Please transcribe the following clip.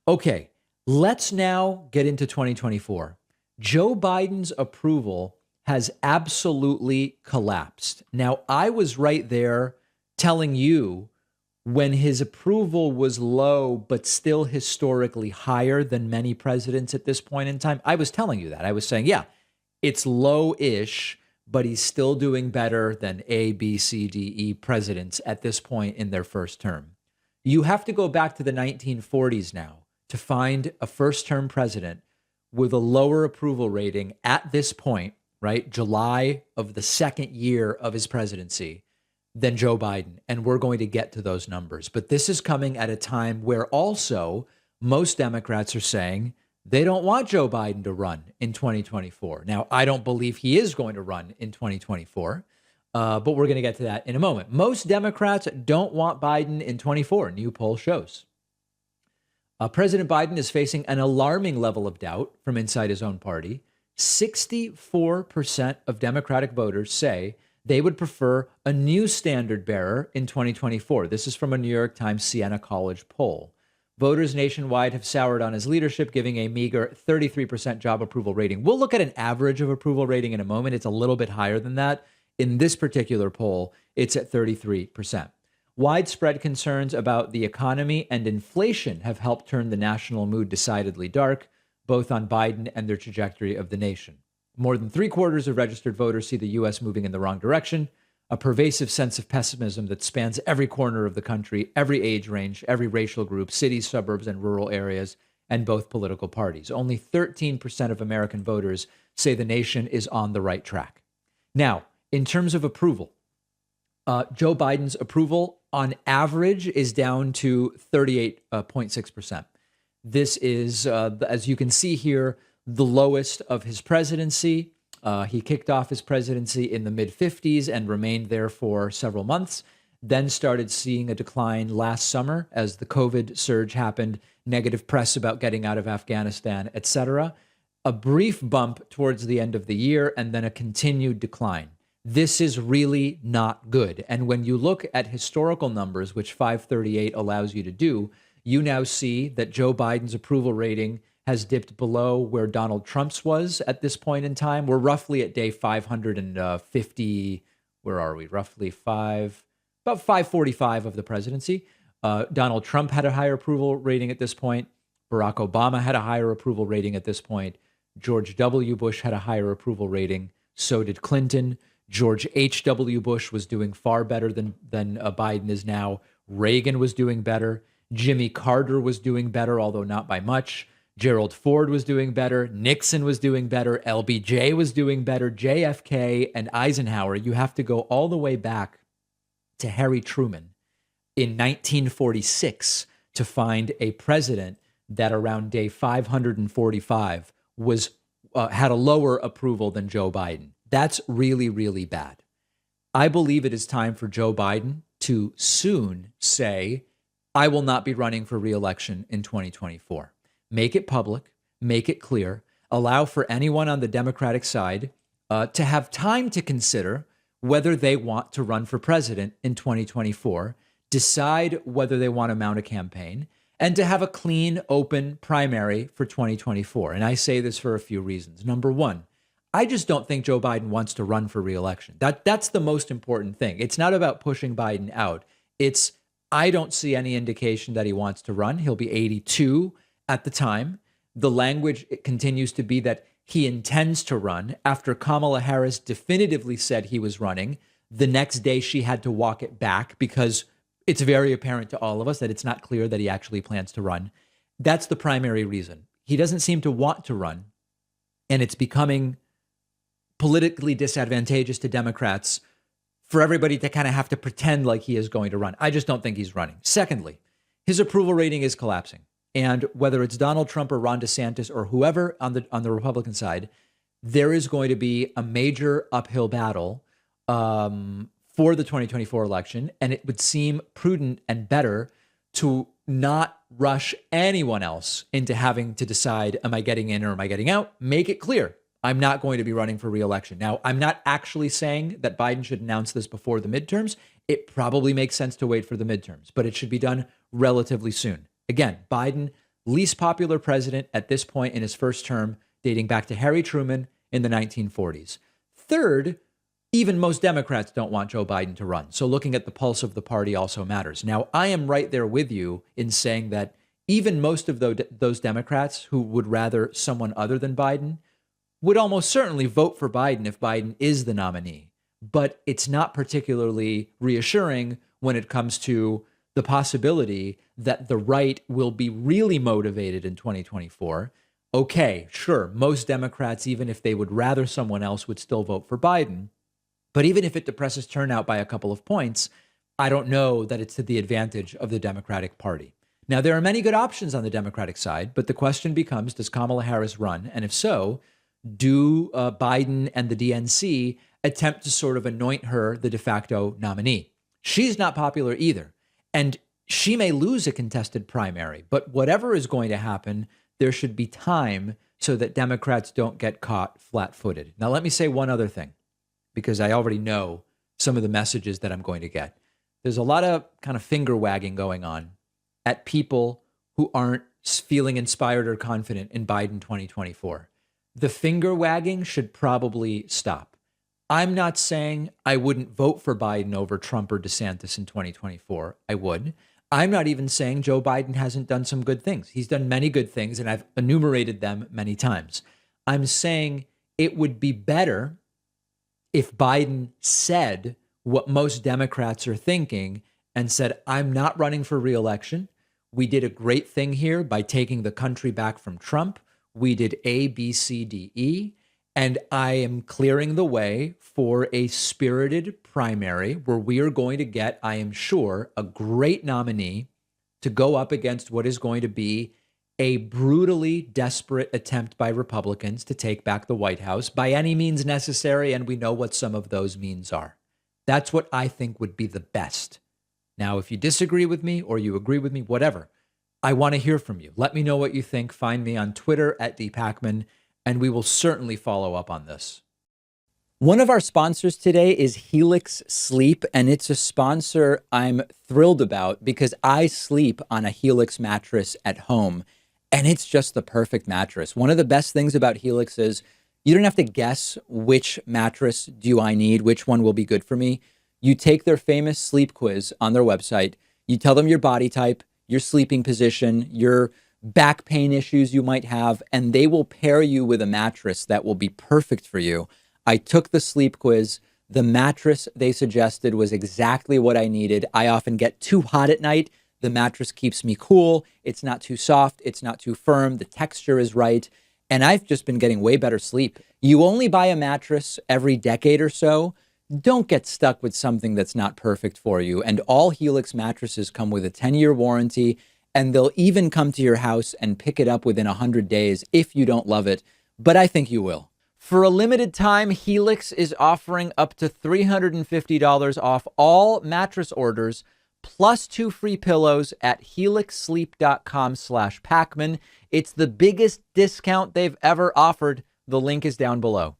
Okay, let's now get into 2024. Joe Biden's approval has absolutely collapsed. Now, I was right there telling you when his approval was low, but still historically higher than many presidents at this point in time. I was telling you that. I was saying, yeah, it's low-ish, but he's still doing better than A, B, C, D, E presidents at this point in their first term. You have to go back to the 1940s now to find a first-term president with a lower approval rating at this point, right? July of the second year of his presidency than Joe Biden. And we're going to get to those numbers. But this is coming at a time where also most Democrats are saying they don't want Joe Biden to run in 2024. Now, I don't believe he is going to run in 2024, but we're going to get to that in a moment. Most Democrats don't want Biden in 24, new poll shows. President Biden is facing an alarming level of doubt from inside his own party. 64% of Democratic voters say they would prefer a new standard bearer in 2024. This is from a New York Times Siena College poll. Voters nationwide have soured on his leadership, giving a meager 33% job approval rating. We'll look at an average of approval rating in a moment. It's a little bit higher than that. In this particular poll, it's at 33%. Widespread concerns about the economy and inflation have helped turn the national mood decidedly dark, both on Biden and their trajectory of the nation. More than 3/4 of registered voters see the U.S. moving in the wrong direction, a pervasive sense of pessimism that spans every corner of the country, every age range, every racial group, cities, suburbs, and rural areas, and both political parties. Only 13% of American voters say the nation is on the right track. Now, in terms of approval, Joe Biden's approval on average is down to 38.6%. This is, as you can see here, the lowest of his presidency. He kicked off his presidency in the mid-50s and remained there for several months, then started seeing a decline last summer as the COVID surge happened, negative press about getting out of Afghanistan, etc. A brief bump towards the end of the year, and then a continued decline. This is really not good. And when you look at historical numbers, which 538 allows you to do, you now see that Joe Biden's approval rating has dipped below where Donald Trump's was at this point in time. We're roughly at day 550. Where are we? Roughly about 545 of the presidency. Donald Trump had a higher approval rating at this point. Barack Obama had a higher approval rating at this point. George W. Bush had a higher approval rating. So did Clinton. George H.W. Bush was doing far better than Biden is now. Reagan was doing better. Jimmy Carter was doing better, although not by much. Gerald Ford was doing better. Nixon was doing better. LBJ was doing better. JFK and Eisenhower. You have to go all the way back to Harry Truman in 1946 to find a president that around day 545 was had a lower approval than Joe Biden. That's really, really bad. I believe it is time for Joe Biden to soon say, I will not be running for re-election in 2024. Make it public, make it clear, allow for anyone on the Democratic side to have time to consider whether they want to run for president in 2024, decide whether they want to mount a campaign, and to have a clean, open primary for 2024. And I say this for a few reasons. Number one, I just don't think Joe Biden wants to run for re-election. That's the most important thing. It's not about pushing Biden out. I don't see any indication that he wants to run. He'll be 82 at the time. The language continues to be that he intends to run. After Kamala Harris definitively said he was running, the next day she had to walk it back because it's very apparent to all of us that it's not clear that he actually plans to run. That's the primary reason. He doesn't seem to want to run, and it's becoming politically disadvantageous to Democrats for everybody to kind of have to pretend like he is going to run. I just don't think he's running. Secondly, his approval rating is collapsing. And whether it's Donald Trump or Ron DeSantis or whoever on the Republican side, there is going to be a major uphill battle for the 2024 election. And it would seem prudent and better to not rush anyone else into having to decide, am I getting in or am I getting out? Make it clear. I'm not going to be running for re-election. Now, I'm not actually saying that Biden should announce this before the midterms. It probably makes sense to wait for the midterms, but it should be done relatively soon. Again, Biden least popular president at this point in his first term, dating back to Harry Truman in the 1940s. Third, even most Democrats don't want Joe Biden to run. So looking at the pulse of the party also matters. Now, I am right there with you in saying that even most of those Democrats who would rather someone other than Biden would almost certainly vote for Biden if Biden is the nominee. But it's not particularly reassuring when it comes to the possibility that the right will be really motivated in 2024. Okay, sure, most Democrats, even if they would rather someone else, would still vote for Biden. But even if it depresses turnout by a couple of points, I don't know that it's to the advantage of the Democratic Party. Now, there are many good options on the Democratic side, but the question becomes, does Kamala Harris run? And if so, do Biden and the DNC attempt to sort of anoint her the de facto nominee? She's not popular either. And she may lose a contested primary, but whatever is going to happen, there should be time so that Democrats don't get caught flat-footed. Now, let me say one other thing, because I already know some of the messages that I'm going to get. There's a lot of kind of finger wagging going on at people who aren't feeling inspired or confident in Biden 2024. The finger wagging should probably stop. I'm not saying I wouldn't vote for Biden over Trump or DeSantis in 2024. I would. I'm not even saying Joe Biden hasn't done some good things. He's done many good things, and I've enumerated them many times. I'm saying it would be better if Biden said what most Democrats are thinking and said, I'm not running for re-election. We did a great thing here by taking the country back from Trump. We did A, B, C, D, E. And I am clearing the way for a spirited primary where we are going to get, I am sure, a great nominee to go up against what is going to be a brutally desperate attempt by Republicans to take back the White House by any means necessary. And we know what some of those means are. That's what I think would be the best. Now, if you disagree with me or you agree with me, whatever, I want to hear from you. Let me know what you think. Find me on Twitter at @dpacman. And we will certainly follow up on this. One of our sponsors today is Helix Sleep, and it's a sponsor I'm thrilled about because I sleep on a Helix mattress at home, and it's just the perfect mattress. One of the best things about Helix is you don't have to guess which mattress do I need, which one will be good for me. You take their famous sleep quiz on their website, you tell them your body type, your sleeping position, your back pain issues you might have, and they will pair you with a mattress that will be perfect for you. I took the sleep quiz. The mattress they suggested was exactly what I needed. I often get too hot at night. The mattress keeps me cool. It's not too soft. It's not too firm. The texture is right. And I've just been getting way better sleep. You only buy a mattress every decade or so. Don't get stuck with something that's not perfect for you. And all Helix mattresses come with a 10-year warranty. And they'll even come to your house and pick it up within 100 days if you don't love it. But I think you will. For a limited time, Helix is offering up to $350 off all mattress orders, plus 2 free pillows at helixsleep.com/Pacman. It's the biggest discount they've ever offered. The link is down below.